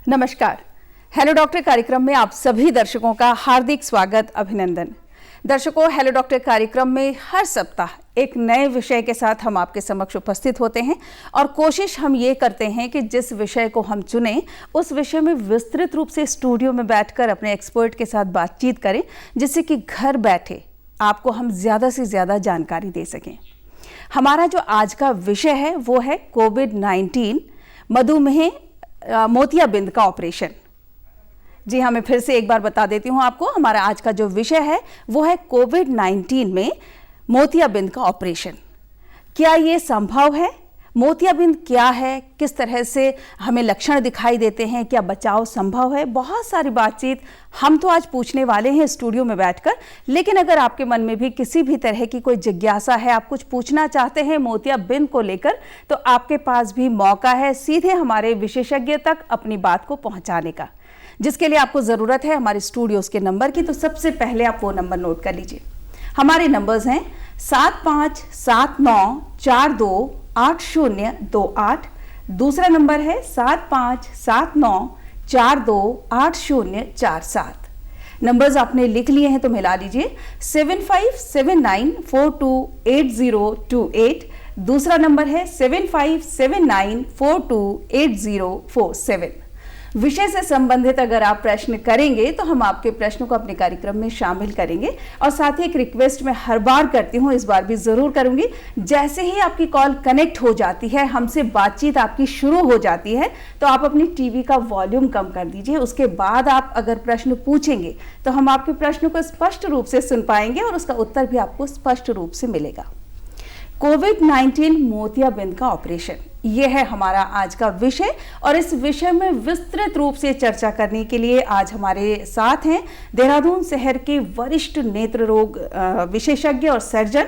नमस्कार। Hello doctor कार्यक्रम में आप सभी दर्शकों का हार्दिक स्वागत, अभिनंदन। दर्शकों, हेलो डॉक्टर कार्यक्रम में हर सप्ताह एक नए विषय के साथ हम आपके समक्ष उपस्थित होते हैं और कोशिश हम ये करते हैं कि जिस विषय को हम चुनें उस विषय में विस्तृत रूप से स्टूडियो में बैठकर अपने एक्सपर्ट के साथ बातचीत करें, जिससे कि घर बैठे आपको हम ज़्यादा से ज़्यादा जानकारी दे सकें। हमारा जो आज का विषय है वो है कोविड-19 मधुमेह मोतियाबिंद का ऑपरेशन। जी हाँ, मैं फिर से एक बार बता देती हूँ आपको, हमारा आज का जो विषय है वो है कोविड-19 में मोतियाबिंद का ऑपरेशन। क्या ये संभव है? मोतियाबिंद क्या है? किस तरह से हमें लक्षण दिखाई देते हैं? क्या बचाव संभव है? बहुत सारी बातचीत हम तो आज पूछने वाले हैं स्टूडियो में बैठकर। लेकिन अगर आपके मन में भी किसी भी तरह की कोई जिज्ञासा है, आप कुछ पूछना चाहते हैं मोतियाबिंद को लेकर, तो आपके पास भी मौका है सीधे हमारे विशेषज्ञ तक अपनी बात को पहुंचाने का, जिसके लिए आपको ज़रूरत है हमारे स्टूडियोज़ के नंबर की। तो सबसे पहले आप वो नंबर नोट कर लीजिए। हमारे नंबर्स हैं 7579428028। दूसरा नंबर है 7579428047। नंबर्स आपने लिख लिए हैं तो मिला लीजिए। 7579428028। दूसरा नंबर है 7579428047। विषय से संबंधित अगर आप प्रश्न करेंगे तो हम आपके प्रश्न को अपने कार्यक्रम में शामिल करेंगे। और साथ ही एक रिक्वेस्ट मैं हर बार करती हूँ, इस बार भी जरूर करूंगी, जैसे ही आपकी कॉल कनेक्ट हो जाती है, हमसे बातचीत आपकी शुरू हो जाती है, तो आप अपनी टीवी का वॉल्यूम कम कर दीजिए। उसके बाद आप अगर प्रश्न पूछेंगे तो हम आपके प्रश्न को स्पष्ट रूप से सुन पाएंगे और उसका उत्तर भी आपको स्पष्ट रूप से मिलेगा। कोविड-19 मोतियाबिंद का ऑपरेशन, ये है हमारा आज का विषय। और इस विषय में विस्तृत रूप से चर्चा करने के लिए आज हमारे साथ हैं देहरादून शहर के वरिष्ठ नेत्र रोग विशेषज्ञ और सर्जन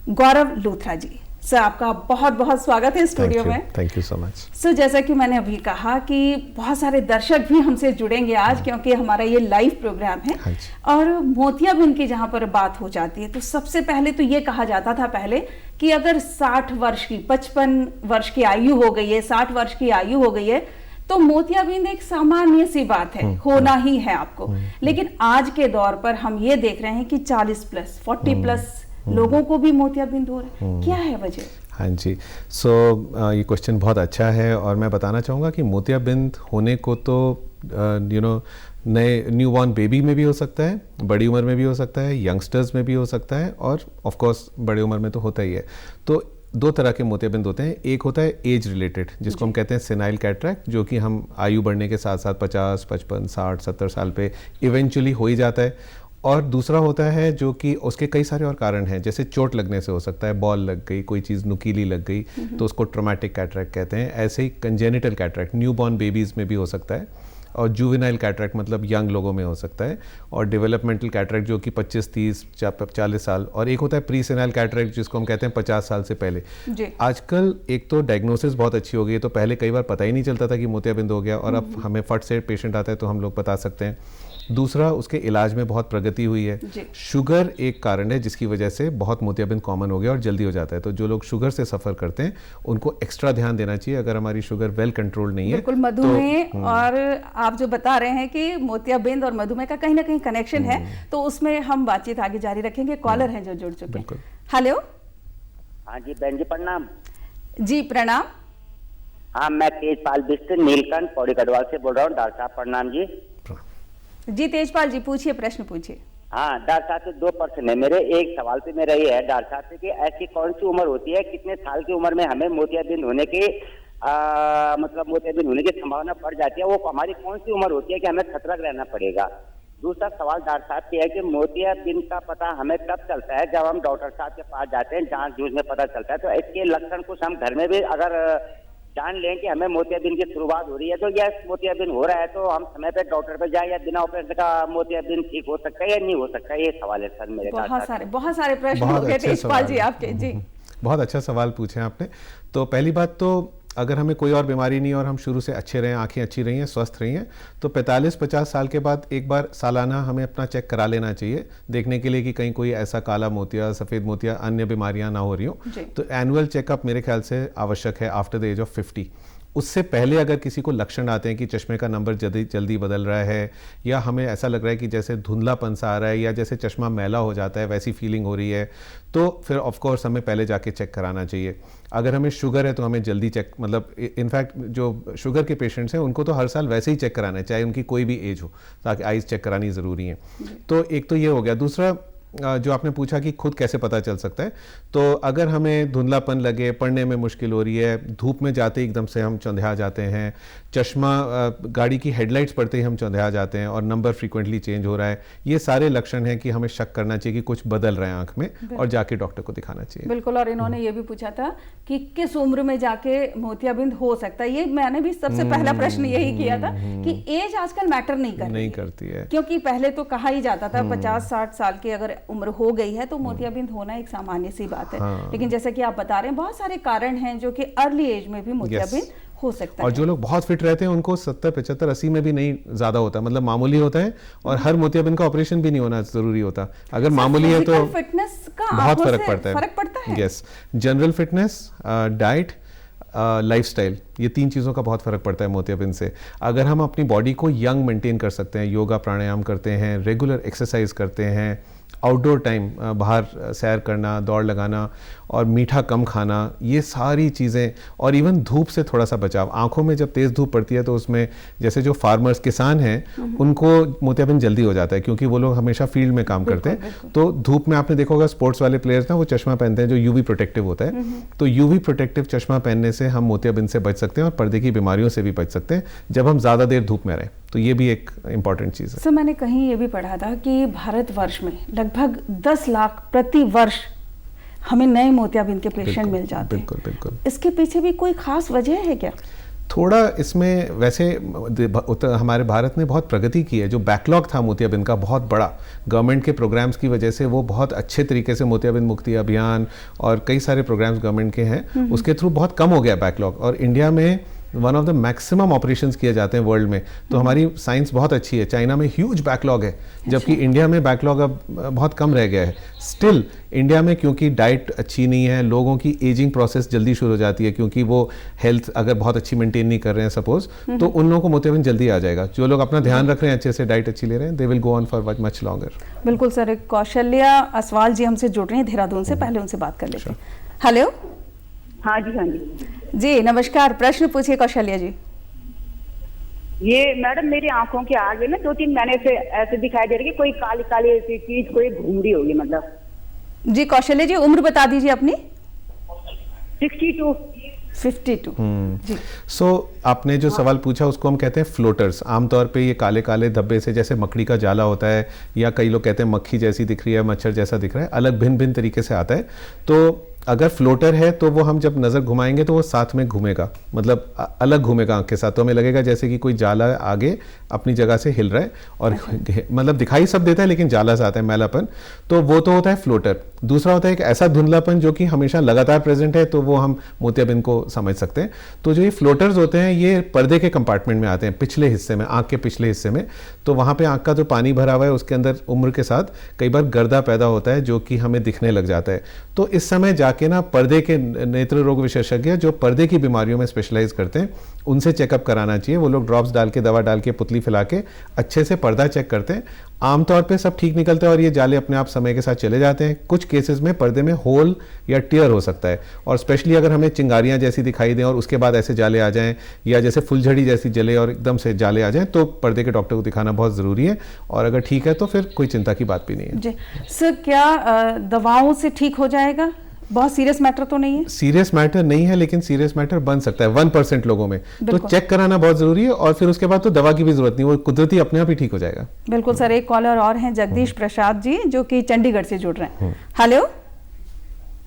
गौरव लूथरा जी। सर, आपका बहुत बहुत स्वागत है स्टूडियो में। Thank you so much. Sir, जैसा कि मैंने अभी कहा कि बहुत सारे दर्शक भी हमसे जुड़ेंगे आज, क्योंकि हमारा ये लाइव प्रोग्राम है। और मोतियाबिंद की जहां पर बात हो जाती है तो सबसे पहले तो ये कहा जाता था पहले कि अगर 60 वर्ष की 55 वर्ष की आयु हो गई है, 60 वर्ष की आयु हो गई है, तो मोतियाबिंद एक सामान्य सी बात है, होना ही है आपको। लेकिन आज के दौर पर हम ये देख रहे हैं कि 40 प्लस 40 प्लस लोगों को भी मोतियाबिंद हो रहा है। क्या है वजह? हाँ जी, ये क्वेश्चन बहुत अच्छा है और मैं बताना चाहूँगा कि मोतियाबिंद होने को तो नए न्यूबॉर्न बेबी में भी हो सकता है, बड़ी उम्र में भी हो सकता है, यंगस्टर्स में भी हो सकता है, और ऑफ कोर्स बड़ी उम्र में तो होता ही है। तो दो तरह के मोतियाबिंद होते हैं। एक होता है एज रिलेटेड, जिसको हम कहते हैं सेनाइल कैटरैक्ट, जो कि हम आयु बढ़ने के साथ साथ 50, 55, 60, 70 साल पे इवेंचुअली हो ही जाता है। और दूसरा होता है जो कि उसके कई सारे और कारण हैं, जैसे चोट लगने से हो सकता है, बॉल लग गई, कोई चीज़ नुकीली लग गई, तो उसको ट्रॉमेटिक कैटरैक्ट कहते हैं। ऐसे ही कंजेनिटल कैटरैक्ट न्यूबॉर्न बेबीज़ में भी हो सकता है, और जुवेनाइल कैटरैक्ट मतलब यंग लोगों में हो सकता है, और डेवलपमेंटल कैटरैक्ट जो कि 25, 30, 40 साल, और एक होता है प्री सेनाइल कैटरैक्ट जिसको हम कहते हैं 50 साल से पहले। आजकल एक तो डायग्नोसिस बहुत अच्छी हो गई है, तो पहले कई बार पता ही नहीं चलता था कि मोतियाबिंद हो गया, और अब हमें फट से पेशेंट आता है तो हम लोग बता सकते हैं। दूसरा, उसके इलाज में बहुत प्रगति हुई है। शुगर एक कारण है जिसकी वजह से बहुत मोतियाबिंद कॉमन हो गया और जल्दी हो जाता है। तो जो लोग शुगर से सफ़र करते हैं उनको एक्स्ट्रा ध्यान देना चाहिए अगर हमारी शुगर वेल कंट्रोल नहीं है। बिल्कुल, मधुमेह और आप जो बता रहे हैं कि मोतियाबिंद और मधुमेह का कहीं ना कहीं कनेक्शन है, तो उसमें हम बातचीत आगे जारी रखेंगे। कॉलर हैं जो जुड़ चुके हैं। हेलो। हाँ जी बहन जी, प्रणाम। जी प्रणाम। हाँ, मैं तेजपाल बिष्ट नीलकंठ पौड़ी गढ़वाल से बोल रहा हूँ। डॉक्टर साहब प्रणाम जी। जी तेजपाल जी, पूछिए, प्रश्न पूछिए। हाँ डॉक्टर साहब से 2 प्रश्न है मेरे। एक सवाल पे मेरा ये है डॉक्टर साहब से कि ऐसी कौन सी उम्र होती है, कितने साल की उम्र में हमें मोतियाबिंद होने की मतलब मोतियाबिंद होने की संभावना बढ़ जाती है? वो हमारी कौन सी उम्र होती है कि हमें सतर्क रहना पड़ेगा? दूसरा सवाल डॉक्टर साहब से है कि मोतियाबिंद का पता हमें कब चलता है? जब हम डॉक्टर साहब के पास जाते हैं, जांच जूझ में पता चलता है। तो इसके लक्षण कुछ हम घर में भी अगर जान लें कि हमें मोतियाबिंद की शुरुआत हो रही है, तो यह मोतियाबिंद हो रहा है, तो हम समय पे डॉक्टर पे जाए, या बिना ऑपरेशन का मोतियाबिंद ठीक हो सकता है या नहीं हो सकता है? ये सवाल है सर मेरे। बहुत सारे प्रश्न हो गए तेजपाल जी आपके। जी बहुत अच्छा सवाल पूछे आपने। तो पहली बात तो अगर हमें कोई और बीमारी नहीं और हम शुरू से अच्छे रहें, आंखें अच्छी रही हैं, स्वस्थ रही हैं, तो 45-50 साल के बाद एक बार सालाना हमें अपना चेक करा लेना चाहिए, देखने के लिए कि कहीं कोई ऐसा काला मोतिया, सफ़ेद मोतिया, अन्य बीमारियां ना हो रही हो। तो एनुअल चेकअप मेरे ख्याल से आवश्यक है आफ्टर द एज ऑफ 50। उससे पहले अगर किसी को लक्षण आते हैं कि चश्मे का नंबर जल्दी जल्दी बदल रहा है, या हमें ऐसा लग रहा है कि जैसे धुंधलापन सा आ रहा है, या जैसे चश्मा मैला हो जाता है वैसी फीलिंग हो रही है, तो फिर ऑफ कोर्स हमें पहले जाके चेक कराना चाहिए। अगर हमें शुगर है तो हमें जल्दी चेक, मतलब इनफैक्ट जो शुगर के पेशेंट्स हैं उनको तो हर साल वैसे ही चेक कराना है, चाहे उनकी कोई भी एज हो, ताकि आइज़ चेक करानी ज़रूरी है। तो एक तो ये हो गया। दूसरा, जो आपने पूछा कि खुद कैसे पता चल सकता है, तो अगर हमें धुंधलापन लगे, पढ़ने में मुश्किल हो रही है, धूप में जाते ही एकदम से हम चौंधिया जाते हैं, चश्मा गाड़ी की हेडलाइट्स पड़ते ही हम चौंधिया जाते हैं, और नंबर फ्रीक्वेंटली चेंज हो रहा है, ये सारे लक्षण हैं कि हमें शक करना चाहिए कि कुछ बदल रहा है आंख में, और जाके डॉक्टर को दिखाना चाहिए। बिल्कुल। और इन्होंने ये भी पूछा था कि किस उम्र में जाके मोतियाबिंद हो सकता है। ये मैंने भी सबसे पहला प्रश्न यही किया था कि एज आजकल मैटर नहीं करती है, क्योंकि पहले तो कहा ही जाता था 50-60 साल की अगर उम्र हो गई है तो मोतियाबिंद होना एक सामान्य सी बात है। लेकिन जैसे कि आप बता रहे हैं, बहुत सारे कारण हैं जो कि अर्ली एज में भी मोतियाबिंद हो सकता है। और जो लोग बहुत फिट रहते हैं उनको 70, 75, 80 में भी नहीं ज्यादा होता, मतलब मामूली होता है, और हर मोतियाबिंद का ऑपरेशन भी नहीं होना जरूरी होता। अगर मामूली है तो फिटनेस का बहुत फर्क पड़ता है। Yes, general fitness, diet, lifestyle, ये 3 चीज़ों का बहुत फ़र्क पड़ता है मोतियाबिंद से। अगर हम अपनी बॉडी को यंग मेंटेन कर सकते हैं, योगा प्राणायाम करते हैं, रेगुलर एक्सरसाइज करते हैं, आउटडोर टाइम बाहर सैर करना, दौड़ लगाना, और मीठा कम खाना, ये सारी चीज़ें, और इवन धूप से थोड़ा सा बचाव। आंखों में जब तेज़ धूप पड़ती है तो उसमें जैसे जो फार्मर्स, किसान हैं, उनको मोतियाबिंद जल्दी हो जाता है, क्योंकि वो लोग हमेशा फील्ड में काम करते हैं। तो धूप में आपने देखा होगा स्पोर्ट्स वाले प्लेयर्स ना, वो चश्मा पहनते हैं जो यूवी प्रोटेक्टिव होता है। तो यूवी प्रोटेक्टिव चश्मा पहनने से हम मोतियाबिंद से बच सकते हैं, और पर्दे की बीमारियों से भी बच सकते हैं जब हम ज़्यादा देर धूप में रहें। तो ये भी एक इम्पॉर्टेंट चीज़ है। सर, मैंने कहीं ये भी पढ़ा था कि भारतवर्ष में लगभग 10 लाख प्रति वर्ष हमें नए मोतियाबिंद के पेशेंट मिल जाते हैं। बिल्कुल। इसके पीछे भी कोई खास वजह है क्या? थोड़ा इसमें वैसे हमारे भारत ने बहुत प्रगति की है। जो बैकलॉग था मोतियाबिंद का बहुत बड़ा, गवर्नमेंट के प्रोग्राम्स की वजह से वो बहुत अच्छे तरीके से मोतियाबिंद मुक्ति अभियान और कई सारे प्रोग्राम्स गवर्नमेंट के हैं, उसके थ्रू बहुत कम हो गया बैकलॉग। और इंडिया में one of the maximum operations किए जाते हैं वर्ल्ड में। तो हमारी साइंस बहुत अच्छी है। चाइना में ह्यूज बैकलॉग है, जबकि इंडिया में बैकलॉग अब बहुत कम रह गया है। स्टिल इंडिया में क्योंकि डाइट अच्छी नहीं है, लोगों की एजिंग प्रोसेस जल्दी शुरू हो जाती है, क्योंकि वो हेल्थ अगर बहुत अच्छी मेंटेन नहीं कर रहे हैं सपोज, तो उन लोगों को मोतियाबिंद जल्दी आ जाएगा। जो लोग अपना ध्यान रख रहे हैं, अच्छे से डाइट अच्छी ले रहे हैं, they will go on for much longer. बिल्कुल सर। कौशल्या असवाल जी हमसे जुड़ रही हैं देहरादून से, पहले उनसे बात कर लेते हैं। हेलो। हाँ जी। जी नमस्कार, प्रश्न पूछिए कौशल्या जी। ये मैडम मेरी आंखों के आगे ना 2-3 महीने से ऐसे दिखाई दे रही है, कोई काली काली ऐसी चीज, कोई घूम रही होगी मतलब। जी कौशल्या जी, उम्र बता दीजिए अपनी। 62। जी। आपने जो सवाल पूछा उसको हम कहते हैं फ्लोटर्स। आमतौर पे ये काले काले धब्बे से, जैसे मकड़ी का जाला होता है, या कई लोग कहते हैं मक्खी जैसी दिख रही है, मच्छर जैसा दिख रहा है, अलग भिन्न भिन्न तरीके से आता है। तो अगर फ्लोटर है तो वो हम जब नज़र घुमाएंगे तो वो साथ में घूमेगा, मतलब अलग घूमेगा आंख के साथ। तो हमें लगेगा जैसे कि कोई जाला आगे अपनी जगह से हिल रहा है, और मतलब दिखाई सब देता है लेकिन जाला सा आता है, मैलापन। तो वो तो होता है फ्लोटर। दूसरा होता है एक ऐसा धुंधलापन जो कि हमेशा लगातार प्रेजेंट है, तो वो हम मोतियाबिंद को समझ सकते हैं। तो जो ये फ्लोटर्स होते हैं ये पर्दे के कंपार्टमेंट में आते हैं, पिछले हिस्से में, आंख के पिछले हिस्से में। तो वहाँ पे आंख का जो पानी भरा हुआ है उसके अंदर उम्र के साथ कई बार गर्दा पैदा होता है, जो कि हमें दिखने लग जाता है। तो इस समय जाके ना पर्दे के नेत्र रोग विशेषज्ञ जो पर्दे की बीमारियों में स्पेशलाइज करते हैं, उनसे चेकअप कराना चाहिए। वो लोग ड्रॉप्स डाल के, दवा डाल के, पुतली फैला के अच्छे से पर्दा चेक करते हैं। आमतौर पे सब ठीक निकलता है और ये जाले अपने आप समय के साथ चले जाते हैं। कुछ केसेस में पर्दे में होल या टियर हो सकता है, और स्पेशली अगर हमें चिंगारियां जैसी दिखाई दें और उसके बाद ऐसे जाले आ जाएं, या जैसे फुलझड़ी जैसी जले और एकदम से जाले आ जाएं, तो पर्दे के डॉक्टर को दिखाना बहुत ज़रूरी है। और अगर ठीक है तो फिर कोई चिंता की बात भी नहीं है। जी सर, क्या दवाओं से ठीक हो जाएगा? बहुत सीरियस मैटर तो नहीं है? सीरियस मैटर नहीं है, लेकिन सीरियस मैटर बन सकता है 1% लोगों में। तो चेक कराना बहुत जरूरी है, और फिर उसके बाद तो दवा की भी जरूरत नहीं, वो कुदरती अपने आप ही ठीक हो जाएगा। बिल्कुल सर। एक कॉलर और हैं, जगदीश प्रसाद जी, जो कि चंडीगढ़ से जुड़ रहे हैं। हेलो।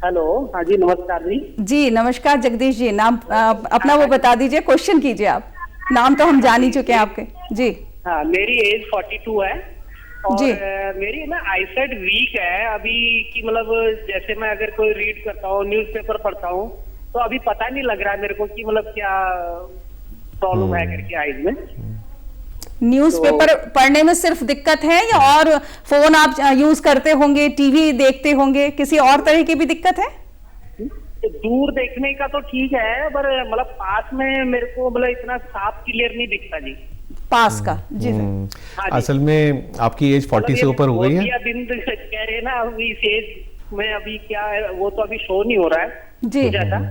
हाँ जी, नमस्कार जी। जी नमस्कार जगदीश जी, नाम अपना वो बता दीजिए, क्वेश्चन कीजिए आप। नाम तो हम जान ही चुके हैं आपके। जी हाँ, मेरी एज 42 है, और मेरी ना आईसाइट वीक है अभी की, मतलब जैसे मैं अगर कोई रीड करता हूँ, न्यूज़पेपर पढ़ता हूँ, तो अभी पता नहीं लग रहा है मेरे को कि मतलब क्या प्रॉब्लम है करके आईज में। न्यूज़पेपर पढ़ने में सिर्फ दिक्कत है, या और फोन आप यूज करते होंगे, टीवी देखते होंगे, किसी और तरह की भी दिक्कत है? दूर देखने का तो ठीक है, पर मतलब पास में मेरे को मतलब इतना साफ क्लियर नहीं दिखता जी। पास का जी सर। हाँ जी। असल में आपकी एज 40 से ऊपर हो गई है। मोतियाबिंद कह रहे हैं ना, अभी इस एज में अभी क्या है वो तो अभी शो नहीं हो रहा है जी जैसा।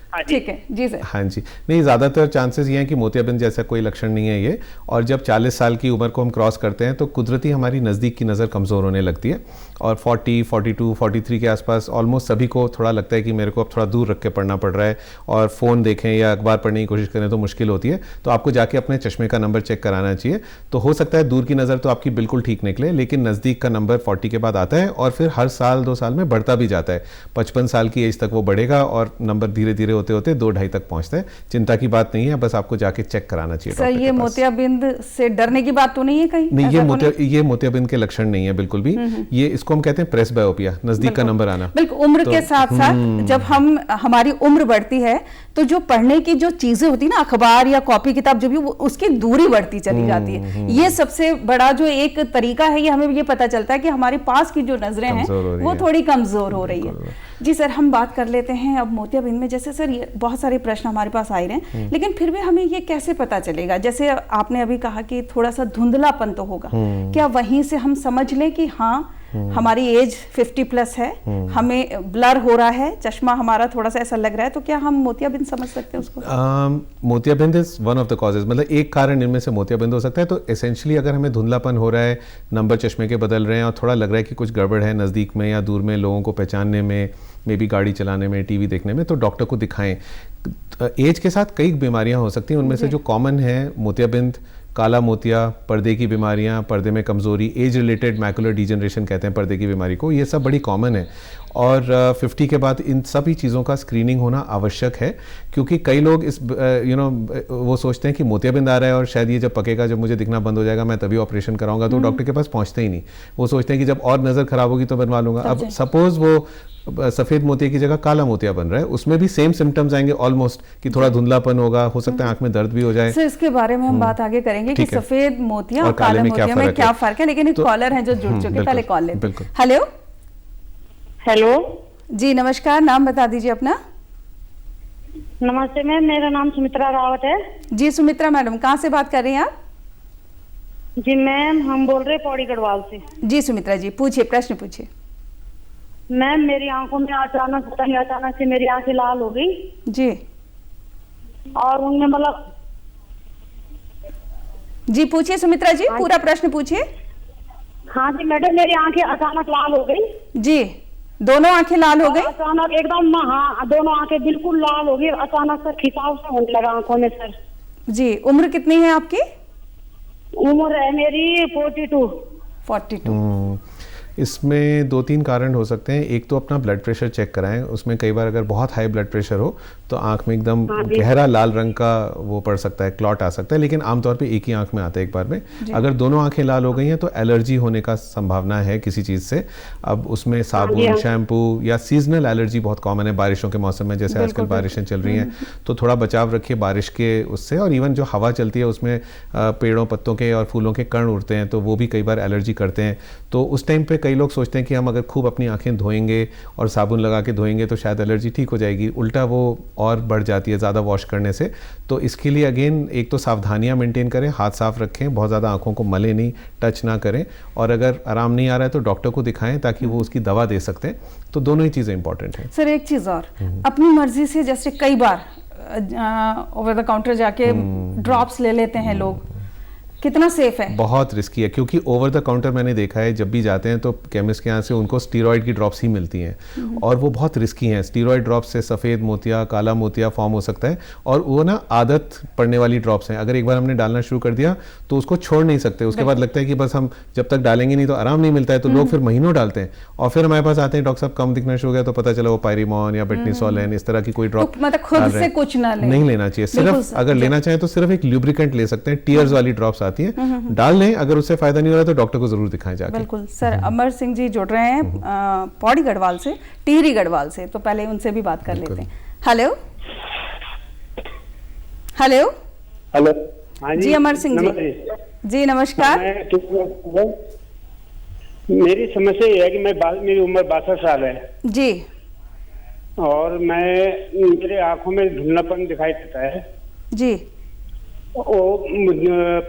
हाँ जी। ठीक है जी सर। हाँ जी, नहीं ज़्यादातर चांसेस ये हैं कि मोतियाबिंद जैसा कोई लक्षण नहीं है ये। और जब 40 साल की उम्र को हम क्रॉस करते हैं तो कुदरती हमारी नज़दीक की नज़र कमज़ोर होने लगती है, और 40, 42, 43 के आसपास ऑलमोस्ट सभी को थोड़ा लगता है कि मेरे को अब थोड़ा दूर रख के पढ़ना पड़ रहा है, और फ़ोन देखें या अखबार पढ़ने की कोशिश करें तो मुश्किल होती है। तो आपको जाके अपने चश्मे का नंबर चेक कराना चाहिए। तो हो सकता है दूर की नज़र तो आपकी बिल्कुल ठीक निकले, लेकिन नज़दीक का नंबर 40 के बाद आता है और फिर हर साल 2 साल में बढ़ता भी जाता है। 55 साल की एज तक वो बढ़ेगा और नंबर धीरे धीरे होते होते 2-2.5 तक पहुंचता है। चिंता की बात नहीं है, बस आपको जाके चेक कराना चाहिए सर। डॉक्टर ये के पास। मोतियाबिंद से डरने की बात तो नहीं है कहीं? नहीं, ऐसा तो ये मोतियाबिंद के लक्षण नहीं है बिल्कुल भी। ये इसको हम कहते हैं प्रेसबायोपिया, नजदीक का नंबर आना। बिल्कुल उम्र के साथ साथ जब हमारी उम्र बढ़ती है तो जो पढ़ने की जो चीजें होती है ना, अखबार या कॉपी किताब जो भी, उसकी दूरी बढ़ती चली जाती है। ये सबसे बड़ा जो एक तरीका है, ये हमें ये पता चलता है कि हमारे पास की जो नजरें हैं वो थोड़ी कमजोर हो रही है। जी सर, हम बात कर लेते हैं अब मोतियाबिंद में। जैसे सर ये बहुत सारे प्रश्न हमारे पास आए हैं, लेकिन फिर भी हमें ये कैसे पता चलेगा? जैसे आपने अभी कहा कि थोड़ा सा धुंधलापन तो होगा, क्या वहीं से हम समझ लें कि हाँ हमारी एज 50 प्लस है, हमें ब्लर हो रहा है, चश्मा हमारा थोड़ा सा ऐसा लग रहा है, तो क्या हम मोतियाबिंद समझ सकते हैं उसको? मोतियाबिंद is one of the causes, मतलब एक कारण इनमें से मोतियाबिंद हो सकता है। तो एसेंशियली अगर हमें धुंधलापन हो रहा है, नंबर चश्मे के बदल रहे हैं और थोड़ा लग रहा है कि कुछ गड़बड़ है नज़दीक में या दूर में, लोगों को पहचानने में, मे बी गाड़ी चलाने में, टीवी देखने में, तो डॉक्टर को दिखाएं। एज के साथ कई बीमारियां हो सकती हैं, उनमें से जो कॉमन है मोतियाबिंद, काला मोतिया, पर्दे की बीमारियां, पर्दे में कमज़ोरी, एज रिलेटेड मैकुलर डिजनरेशन कहते हैं पर्दे की बीमारी को, ये सब बड़ी कॉमन है। और 50 के बाद इन सभी चीज़ों का स्क्रीनिंग होना आवश्यक है, क्योंकि कई लोग इस वो सोचते हैं कि मोतियाबिंद आ रहा है और शायद ये जब पकेगा, जब मुझे दिखना बंद हो जाएगा, मैं तभी ऑपरेशन कराऊंगा, तो डॉक्टर के पास पहुंचते ही नहीं। वो सोचते हैं कि जब और नज़र खराब होगी तो बनवा लूंगा। अब सपोज वो सफ़ेद मोतिया की जगह काला मोतिया बन रहा है, उसमें भी सेम सिम्टम्स आएंगे ऑलमोस्ट, कि थोड़ा धुंधलापन होगा, हो सकता है आंख में दर्द भी हो जाए। सर इसके बारे में हम बात आगे करेंगे कि सफेद मोतिया और काले मोतिया में क्या फर्क है। लेकिन एक कॉलर है जो जुड़ चुके, पहले कॉल लेते हैं। हेलो हेलो जी नमस्कार, नाम बता दीजिए अपना। नमस्ते मैम, मेरा नाम सुमित्रा रावत है। जी सुमित्रा मैडम, कहाँ से बात कर रही हैं आप? जी मैम, हम बोल रहे हैं पौड़ी गढ़वाल से। जी सुमित्रा जी, पूछिए, प्रश्न पूछिए। मैम मेरी आंखों में अचानक से मेरी आंखें लाल हो गई जी, और उनमें मतलब। जी पूछिए सुमित्रा जी, पूरा प्रश्न पूछिए। हाँ जी मैडम, मेरी आंखें अचानक लाल हो गई। जी, दोनों आंखें लाल हो गई अचानक एकदम? हाँ, दोनों आंखें बिल्कुल लाल हो गई, अचानक सर खिंचाव सा होने लगा आंखों में सर। जी, उम्र कितनी है आपकी? उम्र है मेरी 42। इसमें 2-3 कारण हो सकते हैं। एक तो अपना ब्लड प्रेशर चेक कराएं, उसमें कई बार अगर बहुत हाई ब्लड प्रेशर हो तो आंख में एकदम गहरा लाल रंग का वो पड़ सकता है, क्लॉट आ सकता है, लेकिन आमतौर पे एक ही आंख में आता है एक बार में। अगर दोनों आंखें लाल हो गई हैं तो एलर्जी होने का संभावना है किसी चीज़ से। अब उसमें साबुन, शैम्पू या सीजनल एलर्जी बहुत कॉमन है बारिशों के मौसम में, जैसे आजकल बारिशें चल रही हैं, तो थोड़ा बचाव रखिए बारिश के उससे। और इवन जो हवा चलती है उसमें पेड़ों, पत्तों के और फूलों के कण उड़ते हैं, तो वो भी कई बार एलर्जी करते हैं। तो उस टाइम पे कई लोग सोचते हैं कि हम अगर खूब अपनी आंखें धोएंगे और साबुन लगा के धोएंगे तो शायद एलर्जी ठीक हो जाएगी। उल्टा वो और बढ़ जाती है ज़्यादा वॉश करने से। तो इसके लिए अगेन एक तो सावधानियां मेंटेन करें, हाथ साफ रखें, बहुत ज़्यादा आंखों को मले नहीं, टच ना करें, और अगर आराम नहीं आ रहा है तो डॉक्टर को दिखाएं ताकि वो उसकी दवा दे सकते हैं। तो दोनों ही चीज़ें इंपॉर्टेंट हैं। सर एक चीज़ और, अपनी मर्जी से जैसे कई बार ओवर द काउंटर जाके ड्रॉप्स ले लेते हैं लोग, कितना सेफ है? बहुत रिस्की है, क्योंकि ओवर द काउंटर मैंने देखा है जब भी जाते हैं तो केमिस्ट के यहाँ से उनको स्टीरॉयड की ड्रॉप्स ही मिलती हैं, और वो बहुत रिस्की हैं। स्टीरॉयड ड्रॉप्स से सफ़ेद मोतिया, काला मोतिया फॉर्म हो सकता है, और वो ना आदत पड़ने वाली ड्रॉप्स हैं। अगर एक बार हमने डालना शुरू कर दिया तो उसको छोड़ नहीं सकते। उसके बाद लगता है कि बस हम जब तक डालेंगे नहीं तो आराम नहीं मिलता है, तो लोग फिर महीनों डालते हैं, और फिर हमारे पास आते हैं, डॉक्टर साहब कम दिखना शुरू हो गया, तो पता चला वो पायरिमोन या बेटनीसोलन इस तरह की कोई ड्रॉप मतलब खुद से कुछ नहीं लेना चाहिए। सिर्फ अगर लेना चाहें तो सिर्फ एक ल्यूब्रिकेंट ले सकते हैं, टीयर्स वाली ड्रॉप्स आती हैं, डाल लें। अगर उससे फायदा नहीं हो रहा तो डॉक्टर को जरूर दिखाएं जाके। बिल्कुल सर। अमर सिंह जी जुड़ रहे हैं पौड़ी गढ़वाल से, टिहरी गढ़वाल से, तो पहले उनसे भी बात कर लेते हैं। हेलो हेलो हेलो, हाँ जी अमर सिंह जी, जी नमस्कार। मेरी समस्या ये है कि मेरी उम्र 62 साल है जी, और मेरे आंखों में धुंधलापन दिखाई देता है। जी। वो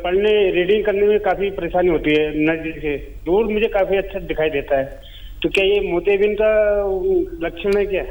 पढ़ने रीडिंग करने में काफी परेशानी होती है, नजदीक से दूर मुझे काफी अच्छा दिखाई देता है। तो क्या ये मोतियाबिंद का लक्षण है क्या?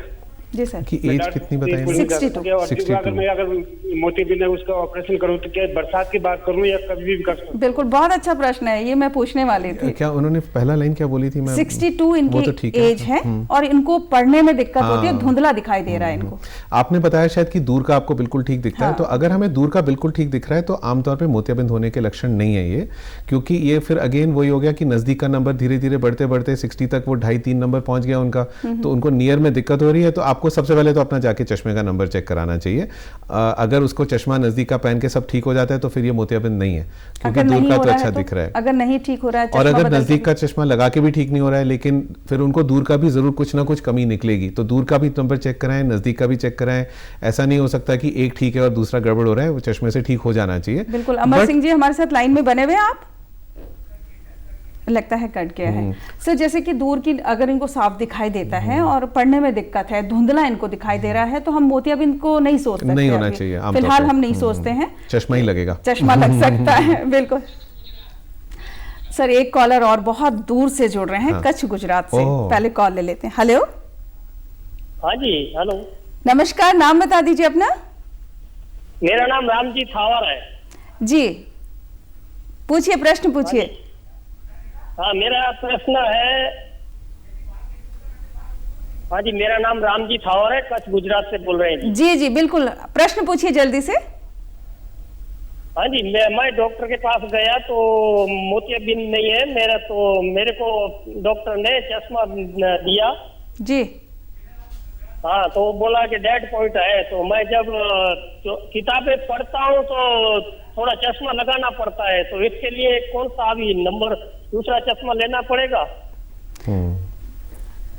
जी सर। कि एज कितनी बताइए? 62। अगर मैं मोतियाबिंद है उसका ऑपरेशन करूं तो क्या बरसात की बात करूं या कभी भी कर सकूं? बिल्कुल, बहुत अच्छा प्रश्न है, ये मैं पूछने वाली थी। क्या उन्होंने पहला लाइन क्या बोली थी? 62 इनकी तो ठीक एज है और इनको पढ़ने में दिक्कत होती है, धुंधला दिखाई दे रहा है इनको। आपने बताया शायद कि दूर का आपको बिल्कुल ठीक दिखता है, तो अगर हमें दूर का बिल्कुल ठीक दिख रहा है तो आमतौर पे मोतियाबिंद होने के लक्षण नहीं है ये, क्योंकि ये फिर अगेन वही हो गया कि नजदीक का नंबर धीरे धीरे बढ़ते बढ़ते 60 तक वो 2.5-3 नंबर पहुंच गया उनका, तो उनको नियर में दिक्कत हो रही है। तो आपको सबसे पहले तो अपना जाके चश्मे का नंबर चेक कराना चाहिए। अगर उसको चश्मा नजदीक का पहन के सब ठीक हो जाता है तो फिर ये मोतियाबिंद नहीं है, क्योंकि दूर का तो अच्छा दिख रहा है। अगर नहीं ठीक हो रहा है और अगर नजदीक का चश्मा लगा के भी ठीक नहीं हो रहा है, लेकिन फिर उनको दूर का भी जरूर कुछ ना कुछ कमी निकलेगी, तो दूर का भी नंबर चेक कराएं, नजदीक का भी चेक कराएं। ऐसा नहीं हो सकता कि एक ठीक है और दूसरा गड़बड़ हो रहा है, वो चश्मे से ठीक हो जाना चाहिए। बिल्कुल। अमर सिंह जी हमारे साथ लाइन में बने हुए हैं, आप लगता है कट गया है सर। जैसे कि दूर की अगर इनको साफ दिखाई देता है और पढ़ने में दिक्कत है, धुंधला इनको दिखाई दे रहा है, तो हम मोतियाबिंद को नहीं सोच सकते, नहीं होना चाहिए फिलहाल हम नहीं सोचते हैं, चश्मा ही लगेगा, चश्मा लग सकता है। बिल्कुल सर। एक कॉलर और बहुत दूर से जुड़ रहे हैं, कच्छ गुजरात से, पहले कॉल ले लेते हैं। हेलो। हाँ जी, हेलो, नमस्कार, नाम बता दीजिए अपना। मेरा नाम रामजी थावर है जी, पूछिए, प्रश्न पूछिए। हाँ, मेरा प्रश्न है, हाँ जी, मेरा नाम रामजी थावर है, कच्छ गुजरात से बोल रहे हैं। जी जी बिल्कुल, प्रश्न पूछिए जल्दी से। हाँ जी, मैं डॉक्टर के पास गया तो मोतियाबिंद नहीं है मेरा, तो मेरे को डॉक्टर ने चश्मा दिया जी। हाँ, तो बोला कि डेड पॉइंट है। तो मैं जब किताबें पढ़ता हूँ तो थोड़ा चश्मा लगाना पड़ता है, तो इसके लिए कौन सा अभी नंबर दूसरा चश्मा लेना पड़ेगा?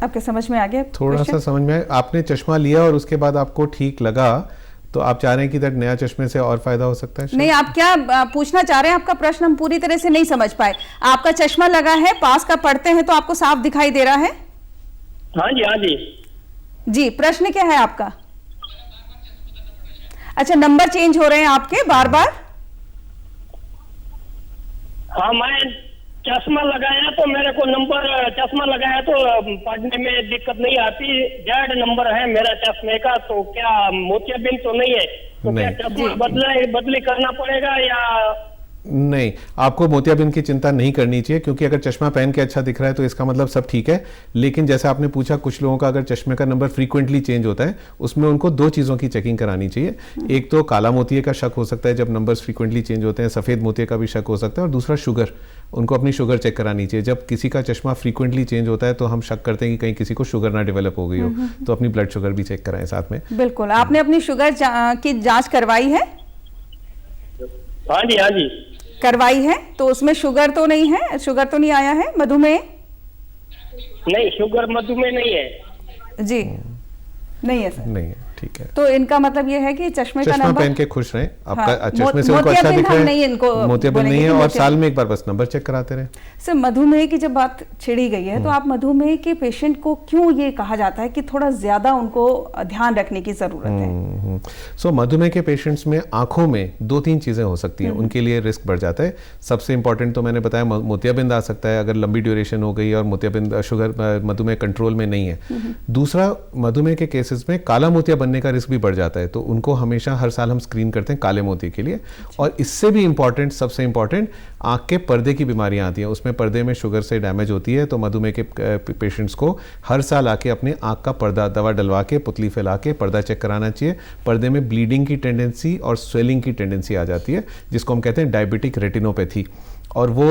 आपके समझ में आ गया? थोड़ा सा समझ में। आपने चश्मा लिया और उसके बाद आपको ठीक लगा, तो आप चाह रहे हैं कि दैट नया चश्मे से और फायदा हो सकता है? नहीं, आप क्या पूछना चाह रहे हैं? आपका प्रश्न हम पूरी तरह से नहीं समझ पाए। आपका चश्मा लगा है, पास का पढ़ते हैं तो आपको साफ दिखाई दे रहा है? हाँ जी, हाँ जी जी। प्रश्न क्या है आपका? अच्छा, नंबर चेंज हो रहे हैं आपके बार बार? हाँ, मैं चश्मा लगाया तो मेरे को नंबर, चश्मा लगाया तो पढ़ने में दिक्कत नहीं आती, जेड नंबर है मेरा चश्मे का, तो क्या मोतियाबिंद तो नहीं है? तो नहीं। क्या चश्मा बदली करना पड़ेगा या नहीं? आपको मोतियाबिंद की चिंता नहीं करनी चाहिए, क्योंकि अगर चश्मा पहन के अच्छा दिख रहा है तो इसका मतलब सब ठीक है। लेकिन जैसे आपने पूछा, कुछ लोगों का अगर चश्मे का नंबर फ्रीक्वेंटली चेंज होता है, उसमें उनको 2 चीज़ों की चेकिंग करानी चाहिए। एक तो काला मोतिये का शक हो सकता है जब नंबर्स फ्रीक्वेंटली चेंज होते हैं, सफ़ेद मोतिये का भी शक हो सकता है, और दूसरा शुगर, उनको अपनी शुगर चेक करानी चाहिए। जब किसी का चश्मा फ्रीक्वेंटली चेंज होता है तो हम शक करते हैं कि कहीं किसी को शुगर ना डेवलप हो गई हो, तो अपनी ब्लड शुगर भी चेक कराएं साथ में। बिल्कुल। आपने अपनी शुगर की जांच करवाई है? हाँ जी, हाँ जी करवाई है, तो उसमें शुगर तो नहीं है? शुगर तो नहीं आया है? मधुमेह? नहीं, शुगर मधुमेह नहीं है जी, नहीं है सर। नहीं है, ठीक है। तो इनका मतलब ये है कि चश्मे का नंबर पहन के खुश रहें, आपका हाँ, चश्मे से उनको अच्छा दिख रहा है, मोतियाबिंद नहीं है, और साल में एक बार बस नंबर चेक कराते रहे। सर, मधुमेह की जब बात छिड़ी गई है, तो आप मधुमेह के पेशेंट को क्यों ये कहा जाता है कि थोड़ा ज्यादा उनको ध्यान रखने की जरूरत है? सो मधुमेह के पेशेंट्स में आंखों में 2-3 चीजें हो सकती हैं, उनके लिए रिस्क बढ़ जाता है। सबसे इंपॉर्टेंट तो मैंने बताया, मोतियाबिंद आ सकता है अगर लंबी ड्यूरेशन हो गई और मोतियाबिंद शुगर मधुमेह कंट्रोल में नहीं है। दूसरा, मधुमेह के केसेस में काला मोतिया बनने का रिस्क भी बढ़ जाता है, तो उनको हमेशा हर साल हम स्क्रीन करते हैं काले मोतिये के लिए। और इससे भी इंपॉर्टेंट, सबसे इंपॉर्टेंट, आंख के पर्दे की बीमारियां आती हैं, उसमें पर्दे में शुगर से डैमेज होती है, तो मधुमेह के पेशेंट्स को हर साल आके अपने आंख का पर्दा दवा डलवा के, पुतली फैला के पर्दा चेक कराना चाहिए। पर्दे में ब्लीडिंग की टेंडेंसी और स्वेलिंग की टेंडेंसी आ जाती है, जिसको हम कहते हैं डायबिटिक रेटिनोपैथी, और वो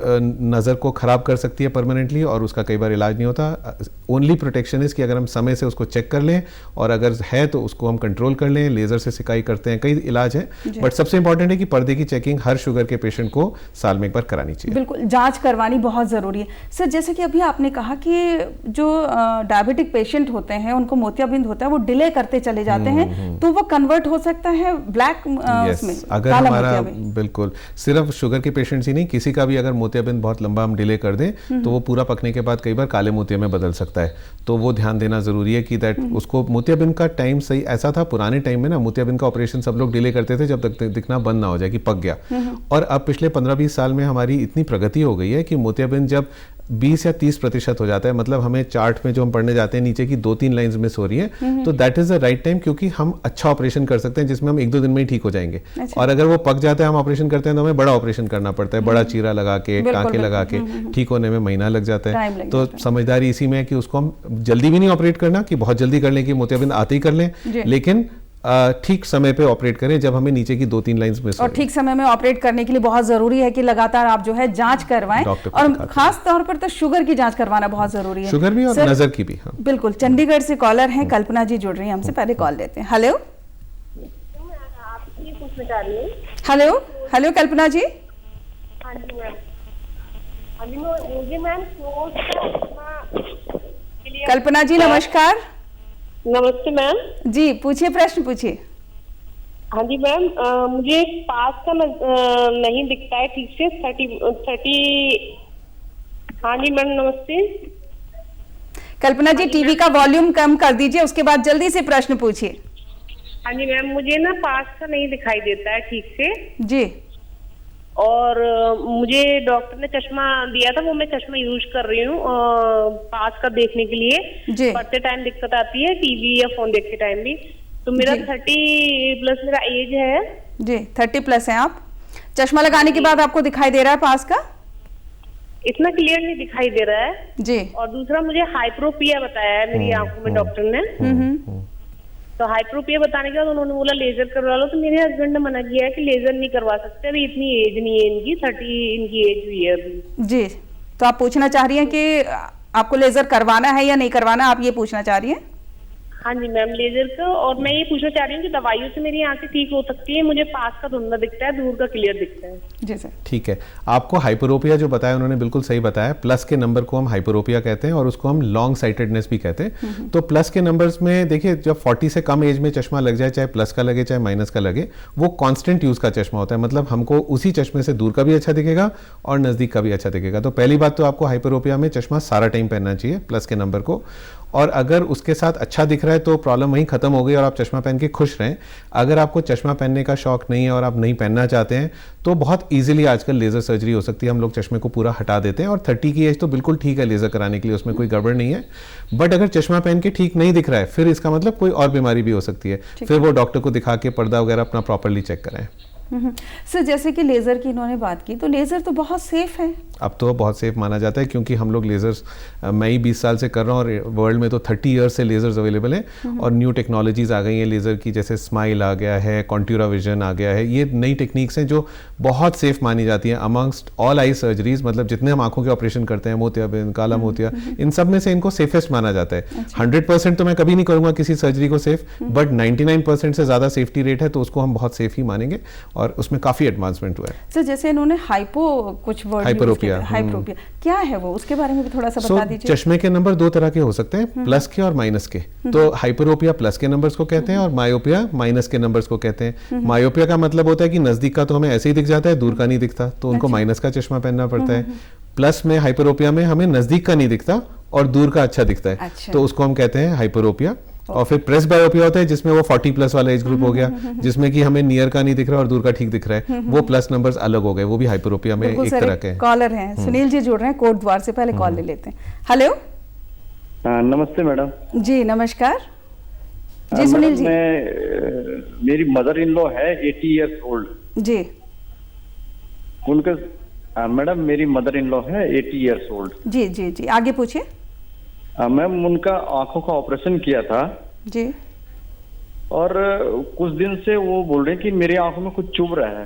नज़र को ख़राब कर सकती है परमानेंटली, और उसका कई बार इलाज नहीं होता। ओनली प्रोटेक्शन इज़ कि अगर हम समय से उसको चेक कर लें, और अगर है तो उसको हम कंट्रोल कर लें, लेजर से सिकाई करते हैं, कई इलाज हैं, बट सबसे इंपॉर्टेंट है कि पर्दे की चेकिंग हर शुगर के पेशेंट को साल में एक बार करानी चाहिए। बिल्कुल, जांच करवानी बहुत जरूरी है। सर, जैसे कि अभी आपने कहा कि जो डायबिटिक पेशेंट होते हैं उनको मोतियाबिंद होता है, वो डिले करते चले जाते हैं, तो वो कन्वर्ट हो सकता है ब्लैक में, अगर हमारा बिल्कुल सिर्फ शुगर के पेशेंट्स ही नहीं, किसी का भी अगर मोतियाबिंद बहुत लंबा हम डिले कर दें तो वो पूरा पकने के बाद कई बार काले मोतिया में बदल सकता है। तो वो ध्यान देना जरूरी है कि दैट उसको मोतियाबिंद का टाइम सही, ऐसा था पुराने टाइम में ना, मोतियाबिंद का ऑपरेशन सब लोग डिले करते थे जब तक दिखना बंद ना हो जाए कि पक गया। और अब पिछले 15-20 साल में हमारी इतनी प्रगति हो गई है कि मोतियाबिंद जब 20 या 30% हो जाता है, मतलब हमें चार्ट में जो हम पढ़ने जाते हैं नीचे की 2-3 लाइंस मिस हो रही है, तो that is the right time, क्योंकि हम अच्छा ऑपरेशन कर सकते हैं जिसमें हम 1-2 दिन में ही ठीक हो जाएंगे। और अगर वो पक जाता है, हम ऑपरेशन करते हैं तो हमें बड़ा ऑपरेशन करना पड़ता है, बड़ा चीरा लगा के, टाँके लगा के, ठीक होने में महीना लग जाता है। तो समझदारी इसी में है कि उसको हम जल्दी भी नहीं ऑपरेट करना कि बहुत जल्दी कर लें कि मोतियाबिंद आते ही कर लें, लेकिन ठीक समय पे ऑपरेट करें जब हमें नीचे की 2-3 लाइंस मिस हो। और ठीक समय में ऑपरेट करने के लिए बहुत जरूरी है कि लगातार आप जो है जांच करवाएं, और खास तौर पर तो शुगर की जांच करवाना बहुत जरूरी है, शुगर भी और नजर की भी। हाँ, बिल्कुल। चंडीगढ़ से कॉलर हैं, कल्पना जी जुड़ रही हैं हमसे, पहले कॉल लेते हैं। हेलो हेलो हेलो कल्पना जी। कल्पना जी नमस्कार। नमस्ते मैम जी, पूछिए, प्रश्न पूछिए। हाँ जी मैम, मुझे पास का नहीं दिखता है ठीक से, 30। हाँ जी मैम नमस्ते। कल्पना जी, टीवी का वॉल्यूम कम कर दीजिए, उसके बाद जल्दी से प्रश्न पूछिए। हाँ जी मैम, मुझे ना पास का नहीं दिखाई देता है ठीक से जी, और मुझे डॉक्टर ने चश्मा दिया था, वो मैं चश्मा यूज कर रही हूँ पास का देखने के लिए। पढ़ते टाइम दिक्कत आती है, टीवी या फोन देखते टाइम भी। तो मेरा 30+ मेरा एज है जी। 30+ है आप। चश्मा लगाने के बाद आपको दिखाई दे रहा है पास का? इतना क्लियर नहीं दिखाई दे रहा है जी। और दूसरा मुझे हाइप्रोपिया बताया है मेरी आंखों में डॉक्टर ने। तो हाइप्रोपिया बताने के बाद उन्होंने बोला लेजर करवा लो, तो मेरे हस्बैंड ने मना किया है कि लेजर नहीं करवा सकते, अभी इतनी एज नहीं है इनकी, 30 इनकी एज हुई है अभी। जी, तो आप पूछना चाह रही हैं कि आपको लेजर करवाना है या नहीं करवाना, आप ये पूछना चाह रही हैं? हाँ जी मैम, लेजर का। और मैं ये पूछना चाह रही हूँ कि दवाइयों से मेरी आंखें ठीक हो सकती है, मुझे पास का धुंधला दिखता है, दूर का क्लियर दिखता है। जी सर। ठीक है, आपको हाइपरोपिया जो बताया उन्होंने बिल्कुल सही बताया। प्लस के नंबर को हम हाइपरोपिया कहते हैं और उसको हम लॉन्ग साइटेडनेस भी कहते हैं। तो प्लस के नंबर्स में देखिए, जब 40 से कम एज में चश्मा लग जाए, चाहे प्लस का लगे चाहे माइनस का लगे, वो कॉन्स्टेंट यूज का चश्मा होता है, मतलब हमको उसी चश्मे से दूर का भी अच्छा दिखेगा और नजदीक का भी अच्छा दिखेगा। तो पहली बात तो आपको हाइपरोपिया में चश्मा सारा टाइम पहनना चाहिए प्लस के नंबर को, और अगर उसके साथ अच्छा दिख रहा है तो प्रॉब्लम वहीं खत्म हो गई और आप चश्मा पहन के खुश रहें। अगर आपको चश्मा पहनने का शौक नहीं है और आप नहीं पहनना चाहते हैं तो बहुत इजीली आजकल लेजर सर्जरी हो सकती है, हम लोग चश्मे को पूरा हटा देते हैं। और 30 की एज तो बिल्कुल ठीक है लेजर कराने के लिए, उसमें कोई गड़बड़ नहीं है। बट अगर चश्मा पहन के ठीक नहीं दिख रहा है, फिर इसका मतलब कोई और बीमारी भी हो सकती है, फिर वो डॉक्टर को दिखा के पर्दा वगैरह अपना प्रॉपरली चेक कराएं। सर, जैसे कि लेजर की इन्होंने बात की, तो लेजर तो बहुत सेफ है। अब तो बहुत सेफ माना जाता है क्योंकि हम लोग लेजर्स, मैं ही 20 साल से कर रहा हूँ और वर्ल्ड में तो 30 ईयर्स से लेजर्स अवेलेबल हैं और न्यू टेक्नोलॉजीज आ गई हैं लेजर की, जैसे स्माइल आ गया है, कॉन्ट्यूरा विजन आ गया है। ये नई टेक्निक्स हैं जो बहुत सेफ मानी जाती हैं अमंगस्ट ऑल आई सर्जरीज, मतलब जितने हम आंखों के ऑपरेशन करते हैं, मोतियाबिंद, काला मोतिया, इन सब में से इनको सेफेस्ट माना जाता है। 100% तो मैं कभी नहीं करूंगा किसी सर्जरी को सेफ, बट 99% से ज्यादा सेफ्टी रेट है तो उसको हम बहुत सेफ ही मानेंगे और उसमें काफी एडवांसमेंट हुआ है। सर, जैसे इन्होंने हाइपरोपिया क्या है वो, उसके बारे में भी थोड़ा सा बता दीजिए। चश्मे के नंबर 2 तरह के हो सकते हैं, प्लस के और माइनस के। तो हाइपरोपिया प्लस के नंबर्स को कहते हैं और मायोपिया माइनस के नंबर्स को कहते हैं। मायोपिया का मतलब होता है कि नजदीक का तो हमें ऐसे ही दिख जाता है, दूर का नहीं दिखता, तो उनको माइनस का चश्मा पहनना पड़ता है। प्लस में हाइपरोपिया में हमें नजदीक का नहीं दिखता और दूर का अच्छा दिखता है, तो उसको हम कहते हैं हाइपरोपिया। और फिर प्रेस बायोपिया होता है जिसमें वो 40+ वाला एज ग्रुप हो गया, जिसमें कि हमें नियर का नहीं दिख रहा और दूर का ठीक दिख रहा है, वो प्लस नंबर्स अलग हो गए, वो भी हाइपरोपिया में एक तरह के। कॉलर हैं, सुनील जी जुड़ रहे हैं कोट द्वार से, पहले कॉल ले लेते हैं। हेलो, नमस्ते मैडम। जी नमस्कार जी। सुनील जी, मेरी मदर इन लॉ है 80 ईयर्स ओल्ड जी। उनका मैडम मेरी मदर इन लॉ है 80 ईयर्स ओल्ड। जी जी जी, आगे पूछिए। मैम, उनका आंखों का ऑपरेशन किया था जी, और कुछ दिन से वो बोल रहे हैं कि मेरी आंखों में कुछ चुभ रहा है,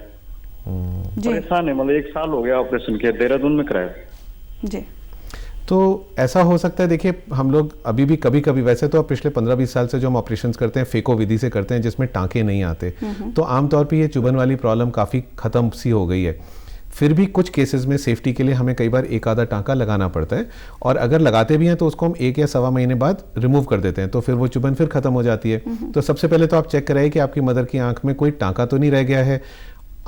परेशान है, मतलब 1 साल हो गया ऑपरेशन किया, देहरादून में कराया। जी। तो ऐसा हो सकता है, देखिए हम लोग अभी भी कभी कभी, वैसे तो अब पिछले 15-20 साल से जो हम ऑपरेशंस करते हैं फेको विधि से करते हैं जिसमें टांके नहीं आते, तो आमतौर पे ये चुभन वाली प्रॉब्लम काफ़ी ख़त्म सी हो गई है। फिर भी कुछ केसेस में सेफ्टी के लिए हमें कई बार एक आधा टांका लगाना पड़ता है, और अगर लगाते भी हैं तो उसको हम 1 या सवा महीने बाद रिमूव कर देते हैं, तो फिर वो चुभन फिर खत्म हो जाती है। तो सबसे पहले तो आप चेक कराइए कि आपकी मदर की आंख में कोई टांका तो नहीं रह गया है।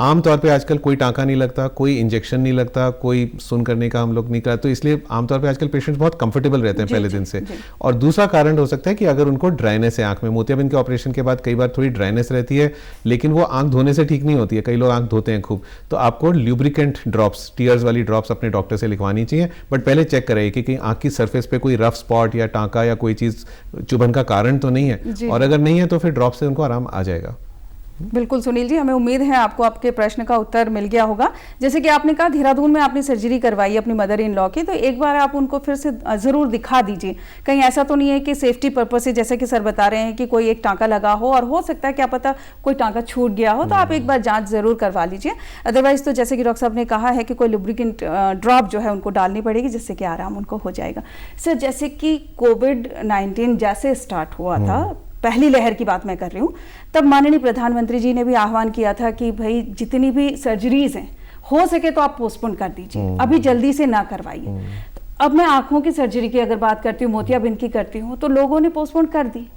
आमतौर पे आजकल कोई टांका नहीं लगता, कोई इंजेक्शन नहीं लगता, कोई सुन करने का हम लोग नहीं करते, तो इसलिए आमतौर पे आजकल पेशेंट्स बहुत कंफर्टेबल रहते हैं पहले दिन से। और दूसरा कारण हो सकता है कि अगर उनको ड्राइनेस है आंख में, मोतियाबिंद के ऑपरेशन के बाद कई बार थोड़ी ड्राइनेस रहती है, लेकिन वो आंख धोने से ठीक नहीं होती है, कई लोग आंख धोते हैं खूब, तो आपको ल्यूब्रिकेंट ड्रॉप्स, टीयर्स वाली ड्रॉप्स अपने डॉक्टर से लिखवानी चाहिए। बट पहले चेक कराइए कि कहीं आंख की सरफेस पे कोई रफ स्पॉट या टांका या कोई चीज़ चुभन का कारण तो नहीं है, और अगर नहीं है तो फिर ड्रॉप से उनको आराम आ जाएगा। बिल्कुल सुनील जी, हमें उम्मीद है आपको आपके प्रश्न का उत्तर मिल गया होगा। जैसे कि आपने कहा देहरादून में आपने सर्जरी करवाई अपनी मदर इन लॉ की, तो एक बार आप उनको फिर से ज़रूर दिखा दीजिए। कहीं ऐसा तो नहीं है कि सेफ्टी पर्पज से, जैसे कि सर बता रहे हैं कि कोई एक टांका लगा हो और हो सकता है क्या पता कोई टांका छूट गया हो, तो आप एक बार जांच ज़रूर करवा लीजिए। अदरवाइज तो जैसे कि डॉक्टर साहब ने कहा है कि कोई लुब्रिकेंट ड्रॉप जो है उनको डालनी पड़ेगी, जिससे कि आराम उनको हो जाएगा। सर, जैसे कि कोविड-19 जैसे स्टार्ट हुआ था, पहली लहर की बात मैं कर रही हूँ, तब माननीय प्रधानमंत्री जी ने भी आह्वान किया था कि भाई जितनी भी सर्जरीज हैं हो सके तो आप पोस्टपोन कर दीजिए, अभी जल्दी से ना करवाइए। अब मैं आंखों की सर्जरी की अगर बात करती हूँ, मोतियाबिंद की करती हूँ, तो लोगों ने पोस्टपोन कर दी।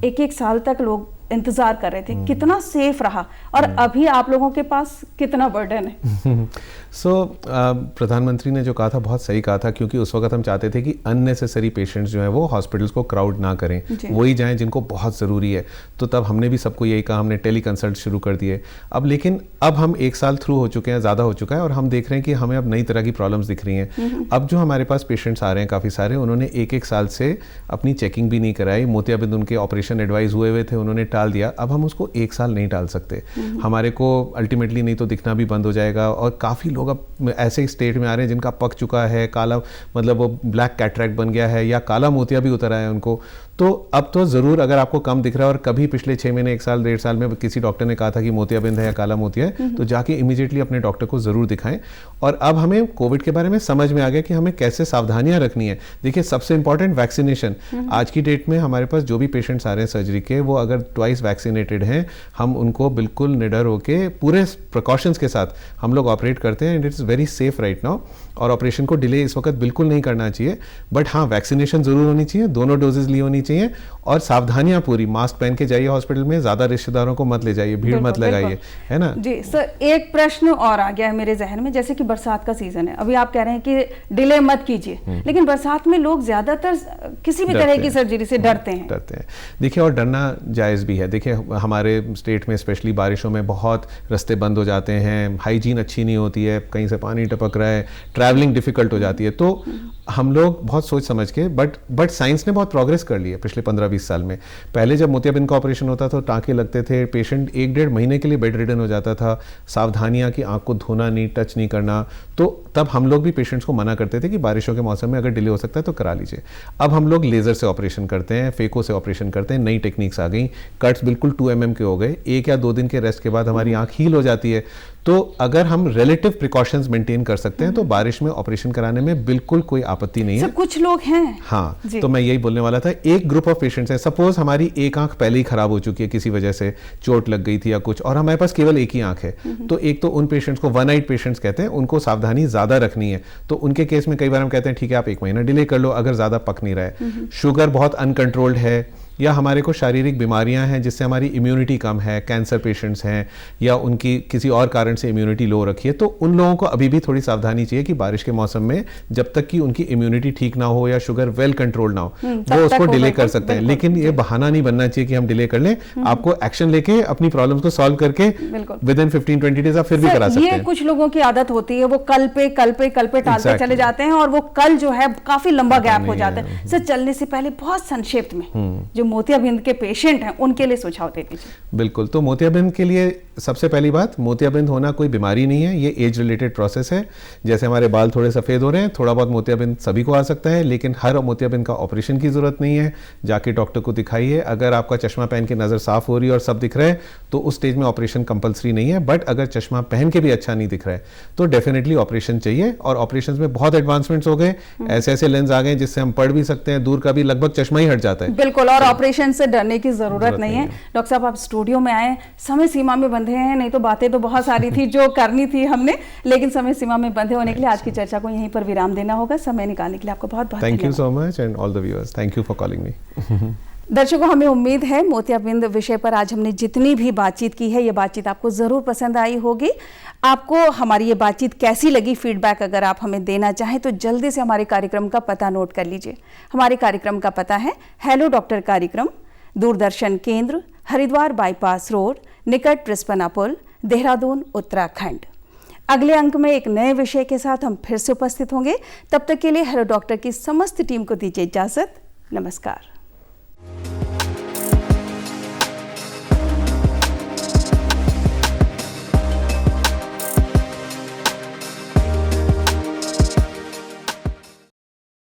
1-1 साल तक लोग इंतजार कर रहे थे, कितना सेफ रहा, और अभी आप लोगों के पास कितना बर्डन है। प्रधानमंत्री ने जो कहा था बहुत सही कहा था, क्योंकि उस वक्त हम चाहते थे कि अननेसेसरी पेशेंट्स जो हैं वो हॉस्पिटल्स को क्राउड ना करें, वही जाएं जिनको बहुत ज़रूरी है। तो तब हमने भी सबको यही कहा, हमने टेली कंसल्ट शुरू कर दिए। अब लेकिन अब हम 1 साल थ्रू हो चुके हैं, ज़्यादा हो चुका है, और हम देख रहे हैं कि हमें अब नई तरह की प्रॉब्लम्स दिख रही हैं। अब जो हमारे पास पेशेंट्स आ रहे हैं काफ़ी सारे, उन्होंने 1-1 साल से अपनी चेकिंग भी नहीं कराई, मोतियाबिंद उनके ऑपरेशन एडवाइस हुए थे, उन्होंने टाल दिया। अब हम उसको 1 साल नहीं टाल सकते, हमारे को अल्टीमेटली नहीं तो दिखना भी बंद हो जाएगा। और काफ़ी लोग अब ऐसे स्टेट में आ रहे हैं जिनका पक चुका है, काला मतलब वो ब्लैक कैटरैक्ट बन गया है, या काला मोतिया भी उतर आया है उनको। तो अब तो ज़रूर अगर आपको कम दिख रहा है, और कभी पिछले 6 महीने 1 साल 1.5 साल में किसी डॉक्टर ने कहा था कि मोतियाबिंद है या काला मोतिया है, तो जाके इमीडिएटली अपने डॉक्टर को ज़रूर दिखाएं। और अब हमें कोविड के बारे में समझ में आ गया कि हमें कैसे सावधानियां रखनी है। देखिए सबसे इंपॉर्टेंट वैक्सीनेशन। आज की डेट में हमारे पास जो भी पेशेंट्स आ रहे हैं सर्जरी के, वो अगर ट्वाइस वैक्सीनेटेड हैं, हम उनको बिल्कुल निडर होकर पूरे प्रिकॉशंस के साथ हम लोग ऑपरेट करते हैं, and it's very safe right now. और ऑपरेशन को डिले इस वक्त बिल्कुल नहीं करना चाहिए, बट हाँ वैक्सीनेशन ज़रूर होनी चाहिए, दोनों डोजेज ली होनी चाहिए, और सावधानियां पूरी, मास्क पहन के जाइए हॉस्पिटल में, ज़्यादा रिश्तेदारों को मत ले जाइए, भीड़ मत लगाइए, है ना जी। सर, एक प्रश्न और आ गया है मेरे जहन में, जैसे कि बरसात का सीजन है, अभी आप कह रहे हैं कि डिले मत कीजिए, लेकिन बरसात में लोग ज़्यादातर किसी भी तरह की सर्जरी से डरते हैं। देखिए, और डरना जायज़ भी है। देखिए हमारे स्टेट में स्पेशली बारिशों में बहुत रास्ते बंद हो जाते हैं, हाइजीन अच्छी नहीं होती है, कहीं से पानी टपक रहा है, ट्रैवलिंग डिफिकल्ट हो जाती है। तो हम लोग बहुत सोच समझ के, बट साइंस ने बहुत प्रोग्रेस कर ली है पिछले 15-20 साल में। पहले जब मोतियाबिंद का ऑपरेशन होता था, टांके लगते थे, पेशेंट 1-1.5 महीने के लिए बेड रिडन हो जाता था। सावधानियां कि आंख को धोना नहीं, टच नहीं करना, तो तब हम लोग भी पेशेंट्स को मना करते थे कि बारिशों के मौसम में अगर डिले हो सकता है तो करा लीजिए। अब हम लोग लेज़र से ऑपरेशन करते हैं, फेको से ऑपरेशन करते हैं, नई टेक्निक्स आ गई, कट्स बिल्कुल 2 mm के हो गए, 1 या 2 दिन के रेस्ट के बाद हमारी आंख हील हो जाती है। तो अगर हम रिलेटिव प्रिकॉशंस मेंटेन कर सकते हैं तो बारिश में ऑपरेशन कराने में बिल्कुल कोई आपत्ति नहीं है। कुछ लोग हैं, हाँ, तो मैं यही बोलने वाला था। एक ग्रुप ऑफ पेशेंट्स हैं, सपोज हमारी एक आंख पहले ही खराब हो चुकी है, किसी वजह से चोट लग गई थी या कुछ, और हमारे पास केवल एक ही आंख है, तो एक तो उन पेशेंट्स को वन आइड पेशेंट्स कहते हैं, उनको सावधानी ज्यादा रखनी है। तो उनके केस में कई बार हम कहते हैं ठीक है आप 1 महीना डिले कर लो अगर ज्यादा पक नहीं रहा है। शुगर बहुत अनकंट्रोल्ड है, या हमारे को शारीरिक बीमारियां हैं जिससे हमारी इम्यूनिटी कम है, कैंसर पेशेंट्स हैं, या उनकी किसी और कारण से इम्यूनिटी लो रखी है, तो उन लोगों को अभी भी थोड़ी सावधानी चाहिए कि बारिश के मौसम में जब तक कि उनकी इम्यूनिटी ठीक ना हो या शुगर वेल कंट्रोल ना हो, वो उसको डिले कर सकते हैं। लेकिन ये बहाना नहीं बनना चाहिए कि हम डिले कर लें। आपको एक्शन लेके अपनी प्रॉब्लम्स को सॉल्व करके विद इन 15-20 डेज आप फिर भी करा सकते हैं। ये कुछ लोगों की आदत होती है, वो कल पे टालते चले जाते हैं, और वो कल जो है काफी लंबा गैप हो जाता है। सर, चलने से पहले बहुत संक्षिप्त में जो जो मोतियाबिंद के पेशेंट हैं उनके लिए सुझाव दे दीजिए। बिल्कुल, तो मोतियाबिंद के लिए सबसे पहली बात, मोतियाबिंद होना कोई बीमारी नहीं है, ये एज रिलेटेड प्रोसेस है। जैसे हमारे बाल थोड़े सफ़ेद हो रहे हैं, थोड़ा बहुत मोतियाबिंद सभी को आ सकता है, लेकिन हर मोतियाबिंद का ऑपरेशन की ज़रूरत नहीं है। जाके डॉक्टर को दिखाइए। अगर आपका चश्मा पहन के नज़र साफ हो रही है और सब दिख रहा है तो उस स्टेज में ऑपरेशन कंपलसरी नहीं है। बट अगर चश्मा पहन के भी अच्छा नहीं दिख रहा है तो डेफिनेटली ऑपरेशन चाहिए। और ऑपरेशन में बहुत एडवांसमेंट्स हो गए, ऐसे ऐसे लेंस आ गए जिससे हम पढ़ भी सकते हैं, दूर का भी लगभग चश्मा ही हट जाता है। बिल्कुल, और ऑपरेशन से डरने की जरूरत नहीं है। डॉक्टर साहब, आप स्टूडियो में आए, समय सीमा में बंधे हैं, नहीं तो बातें तो बहुत सारी थी जो करनी थी हमने, लेकिन समय सीमा में बंधे होने के लिए आज की चर्चा को यहीं पर विराम देना होगा। समय निकालने के लिए आपको बहुत बहुत thank you so much and all the viewers, thank you for calling me. दर्शकों, हमें उम्मीद है मोतियाबिंद विषय पर आज हमने जितनी भी बातचीत की है, ये बातचीत आपको ज़रूर पसंद आई होगी। आपको हमारी ये बातचीत कैसी लगी, फीडबैक अगर आप हमें देना चाहें तो जल्दी से हमारे कार्यक्रम का पता नोट कर लीजिए। हमारे कार्यक्रम का पता है हेलो डॉक्टर कार्यक्रम, दूरदर्शन केंद्र, हरिद्वार बाईपास रोड, निकट रिस्पना पुल, देहरादून, उत्तराखंड। अगले अंक में एक नए विषय के साथ हम फिर से उपस्थित होंगे। तब तक के लिए हेलो डॉक्टर की समस्त टीम को दीजिए इजाज़त। नमस्कार।